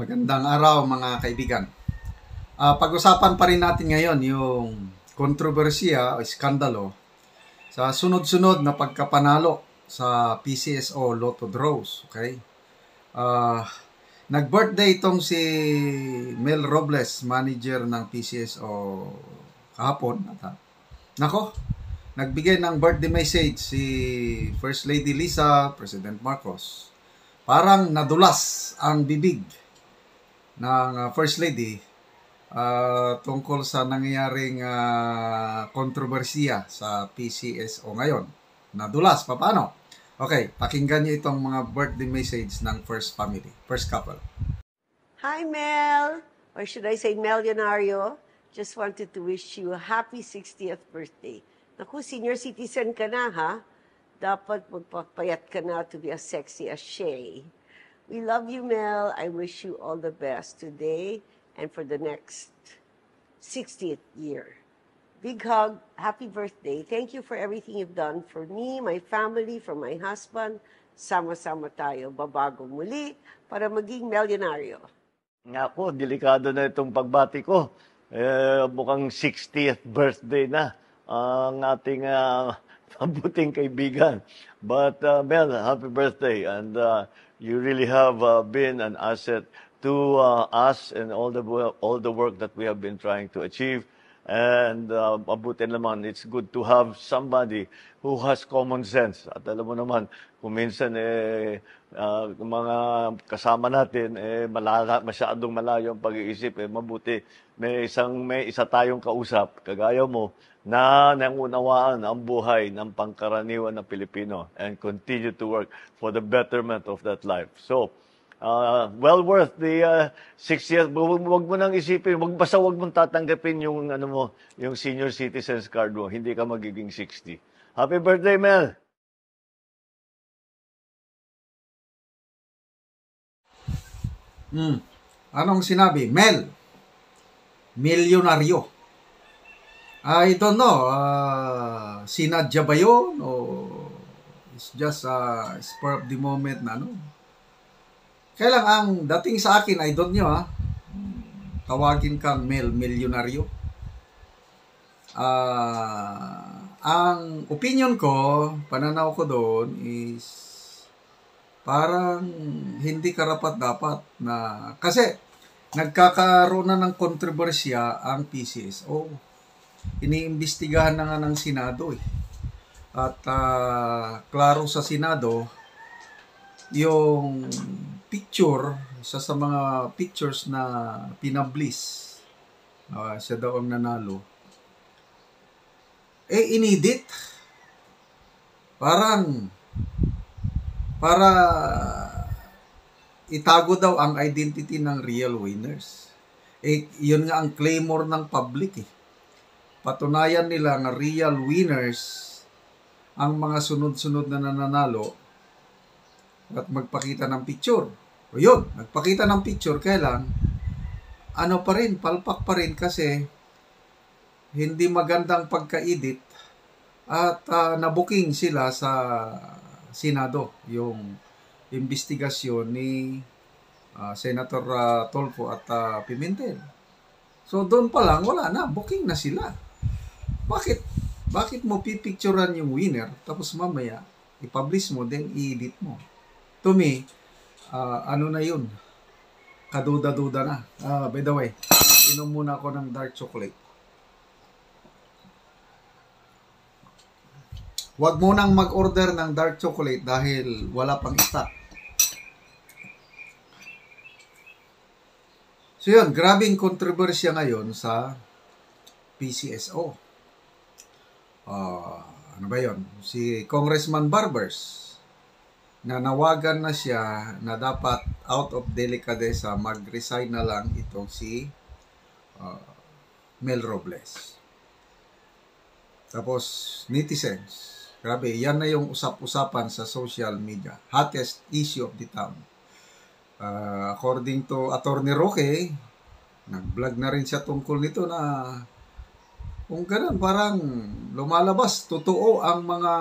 Magandang araw mga kaibigan. Pag-usapan pa rin natin ngayon yung kontrobersiya o iskandalo sa sunod-sunod na pagkapanalo sa PCSO Lotto Draws. Okay? Nag-birthday itong si Mel Robles, manager ng PCSO kahapon. Nako, nagbigay ng birthday message si First Lady Lisa, President Marcos. Parang nadulas ang bibig ng First Lady tungkol sa nangyayaring kontrobersiya sa PCSO ngayon. Nadulas, paano? Okay, pakinggan niyo itong mga birthday message ng first family, first couple. Hi, Mel! Or should I say Melionario? Just wanted to wish you a happy 60th birthday. Naku, senior citizen ka na, ha? Dapat magpapayat ka na to be as sexy as Shay. We love you, Mel. I wish you all the best today and for the next 60th year. Big hug. Happy birthday. Thank you for everything you've done for me, my family, for my husband. Sama-sama tayo babago muli para maging milyonaryo. Ako, delikado na itong pagbati ko. Mukhang 60th birthday na ang ating mabuting kaibigan. But Mel, happy birthday, and you really have been an asset to us and all the work that we have been trying to achieve. And mabuti naman, it's good to have somebody who has common sense. At alam mo naman, kung minsan mga kasama natin masyadong malayo ang pag-iisip, mabuti may isa tayong kausap kagaya mo na nangunawaan ang buhay ng pangkaraniwan ng Pilipino and continue to work for the betterment of that life. So, well worth the 6 years. Wag mo nang isipin, wag mong tatanggapin yung yung senior citizens card mo. Hindi ka magiging 60. Happy birthday, Mel. Anong sinabi? Mel, milyonaryo. I don't know, sinadya ba yun o it's just a spur of the moment na Kaya lang, ang dating sa akin, I don't know, tawagin kang Mel, milyonaryo. Ang opinion ko, pananaw ko doon is parang hindi karapat-dapat na, kasi nagkakaroon na ng kontrobersya ang PCSO. Iniimbestigahan na nga ng Senado At klaro sa Senado, yung picture, isa sa mga pictures na pinablis, siya daw ang nanalo, inedit. Para itago daw ang identity ng real winners. Yun nga ang claimor ng public Patunayan nila na real winners ang mga sunod-sunod na nananalo at magpakita ng picture. O yun, nagpakita ng picture, kailan palpak pa rin kasi hindi magandang pagka-edit at nabuking sila sa Senado yung investigasyon ni Senator Tolfo at Pimentel. So doon pa lang, wala na, booking na sila. Bakit mo pipicturean yung winner tapos mamaya i-publish mo then i-edit mo? To me, na yun? Kaduda-duda na. By the way, inom muna ako ng dark chocolate. Huwag mo nang mag-order ng dark chocolate dahil wala pang stock. So yun, grabing kontrobersya ngayon sa PCSO. Ano ba yun? Si Congressman Barbers, nanawagan na siya na dapat out of delicadeza mag-resign na lang itong si Mel Robles. Tapos, netizens, grabe, yan na yung usap-usapan sa social media. Hottest issue of the town. According to Attorney Roque, nag-vlog na rin siya tungkol nito na kung ganun, parang lumalabas, totoo ang mga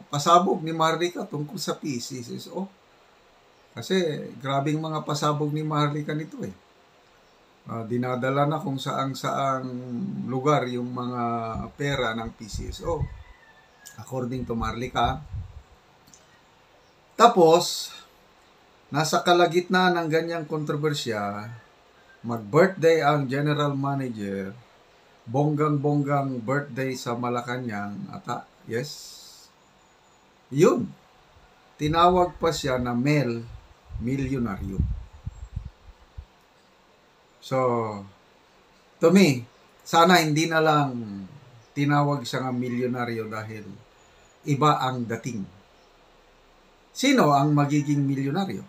pasabog ni Marlica tungkol sa PCSO. Kasi grabing mga pasabog ni Maharlika nito eh. Dinadala na kung saang lugar yung mga pera ng PCSO. According to Maharlika. Tapos, nasa kalagitnaan ng ganyang kontrobersya, mag-birthday ang general manager, bonggang-bonggang birthday sa Malacanang, ata, yes, yun, tinawag pa siya na Mel Milyonaryo. So, to me, sana hindi na lang tinawag siya nga milyonaryo dahil iba ang dating. Sino ang magiging milyonaryo?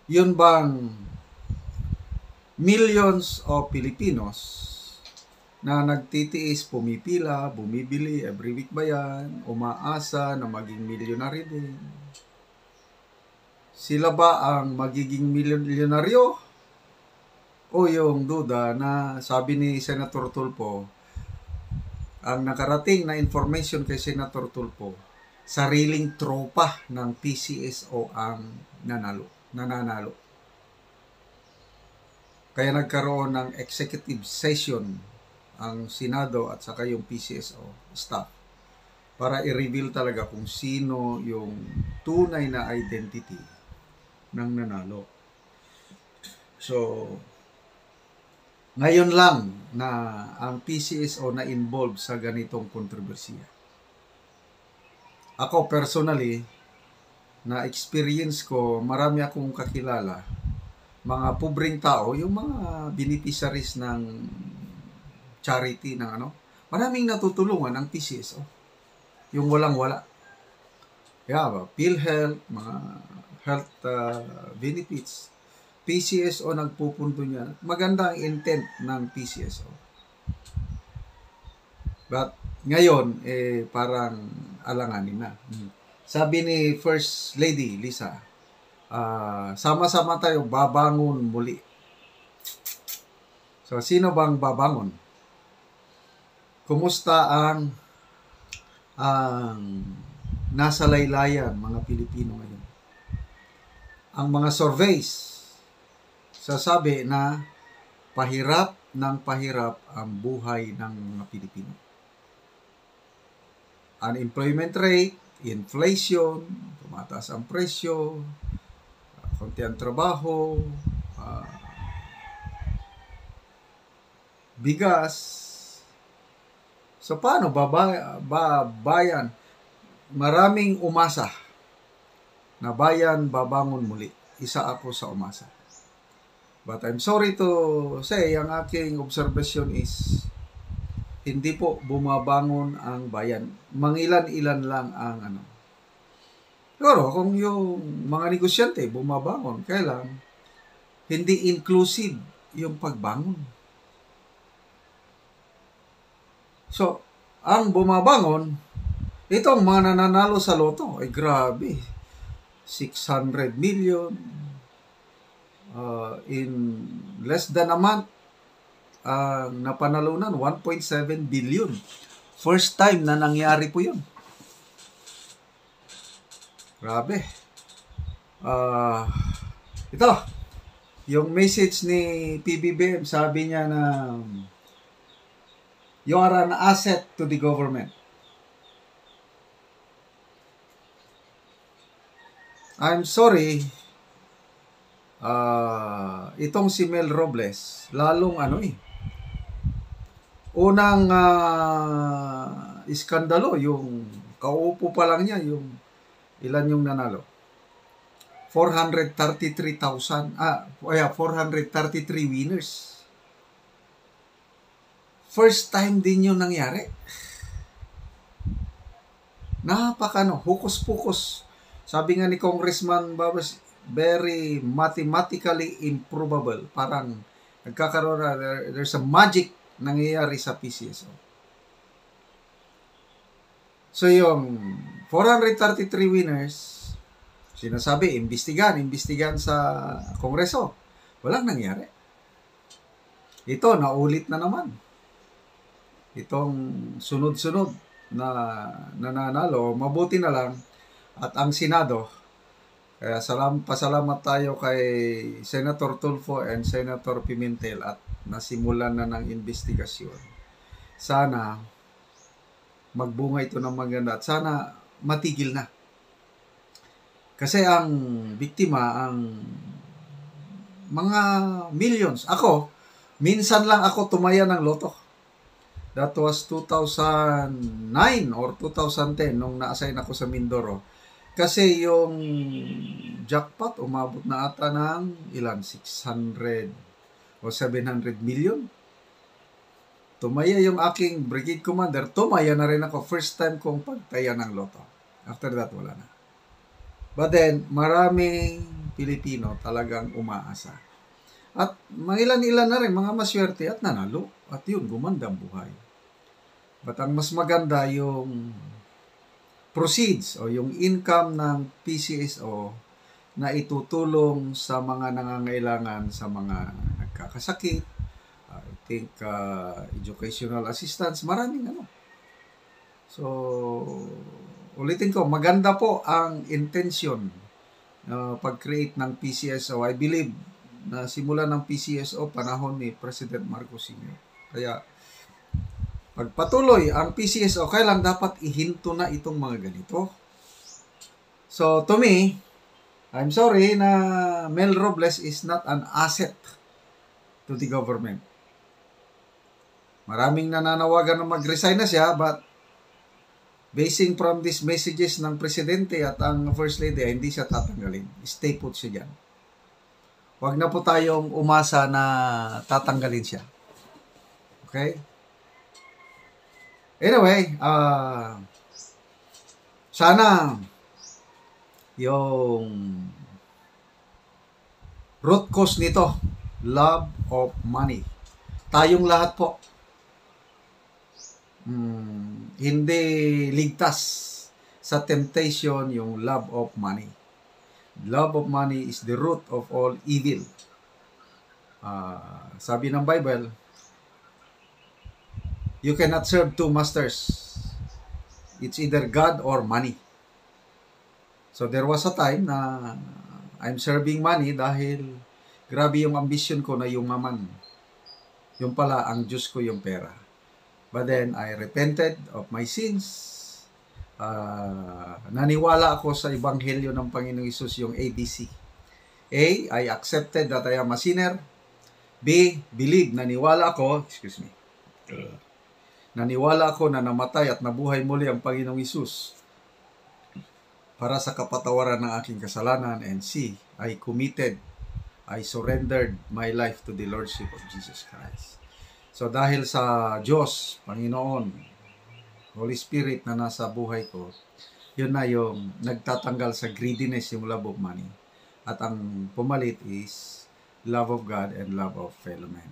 Yun bang millions of Filipinos na nagtitiis, pumipila, bumibili, every week ba yan, umaasa na maging milyonaryo din? Sila ba ang magiging milyonaryo? O yung duda na sabi ni Senator Tulfo, ang nakarating na information kay Senator Tulfo, sariling tropa ng PCSO ang nananalo. Kaya nagkaroon ng executive session ang Senado at saka yung PCSO staff para i-reveal talaga kung sino yung tunay na identity ng nanalo. So, ngayon lang na ang PCSO na involved sa ganitong kontrobersiya. Ako personally, na experience ko, marami akong kakilala, mga pobreng tao, yung mga beneficiaries ng charity ng maraming natutulungan ang PCSO. Yung walang-wala. PhilHealth, mga health benefits. PCSO nagpupunto niya. Maganda ang intent ng PCSO. But ngayon, parang alanganin na. Sabi ni First Lady Lisa, sama-sama tayo babangon muli. So, sino bang babangon? Kumusta ang nasa laylayan mga Pilipino ngayon? Ang mga surveys sasabi na pahirap ng pahirap ang buhay ng mga Pilipino. Unemployment rate, inflation, tumataas ang presyo, konti ang trabaho, bigas. So, paano bayan? Maraming umasa na bayan babangon muli. Isa ako sa umasa. But I'm sorry to say, ang aking observation is hindi po bumabangon ang bayan. Mangilan-ilan lang ang Pero kung yung mga negosyante bumabangon, kailan hindi inclusive yung pagbangon. So, ang bumabangon, itong mga nananalo sa loto, ay grabe. 600 million in less than a month. Napanalunan 1.7 billion. First time na nangyari po yun. Grabe. Ito, yung message ni PBBM, sabi niya na you are an asset to the government. I'm sorry, itong si Mel Robles, lalong unang iskandalo, yung kaupo pa lang niya, yung ilan yung nanalo? 433,000, 433 winners. First time din yung nangyari. Hukus-pukus. Sabi nga ni Congressman Babas, very mathematically improbable. Parang nagkakaroon na, there's a magic nangyayari sa PCSO. So yung 433 winners, sinasabi, imbestigan sa Kongreso. Walang nangyari. Ito, naulit na naman. Itong sunod-sunod na nananalo, mabuti na lang at ang Senado Kaya pasalamat tayo kay Senator Tulfo and Senator Pimentel at nasimulan na ng investigasyon. Sana magbunga ito ng maganda at sana matigil na. Kasi ang biktima, ang mga millions. Ako, minsan lang ako tumaya ng loto. That was 2009 or 2010 nung na-assign ako sa Mindoro. Kasi yung jackpot umabot na ata ng ilan? 600 o 700 million. Tumaya yung aking brigade commander. Tumaya na rin ako. First time kong pagtaya ng loto. After that, wala na. But then, maraming Pilipino talagang umaasa. At mangilan-ilan na rin mga maswerte at nanalo. At yun, gumanda ang buhay. But ang mas maganda yung proceeds o yung income ng PCSO na itutulong sa mga nangangailangan, sa mga nagkakasakit, I think educational assistance, maraming ano. So, ulitin ko, maganda po ang intention pag-create ng PCSO. I believe na simula ng PCSO panahon ni President Marcos Sr. Kaya, pagpatuloy ang PCSO, kailan dapat ihinto na itong mga ganito? So, to me, I'm sorry na Mel Robles is not an asset to the government. Maraming nananawagan na mag-resign na siya, but basing from these messages ng Presidente at ang First Lady, hindi siya tatanggalin. Stay put siya dyan. Huwag na po tayong umasa na tatanggalin siya. Okay? Anyway, sana yung root cause nito, love of money. Tayong lahat po, hindi ligtas sa temptation yung love of money. Love of money is the root of all evil. Sabi ng Bible, you cannot serve two masters. It's either God or money. So there was a time na I'm serving money dahil grabe yung ambition ko na yumaman. Yung pala, ang Diyos ko yung pera. But then I repented of my sins. Naniwala ako sa Ebanghelyo ng Panginoong Hesus, yung ABC. A, I accepted that I am a sinner. B, believe, naniwala ako, naniwala ako na namatay at nabuhay muli ang Panginoong Hesus para sa kapatawaran ng aking kasalanan. And C, I surrendered my life to the Lordship of Jesus Christ. So dahil sa Diyos, Panginoon, Holy Spirit na nasa buhay ko, yun na yung nagtatanggal sa greediness, yung love of money. At ang pumalit is love of God and love of fellow men.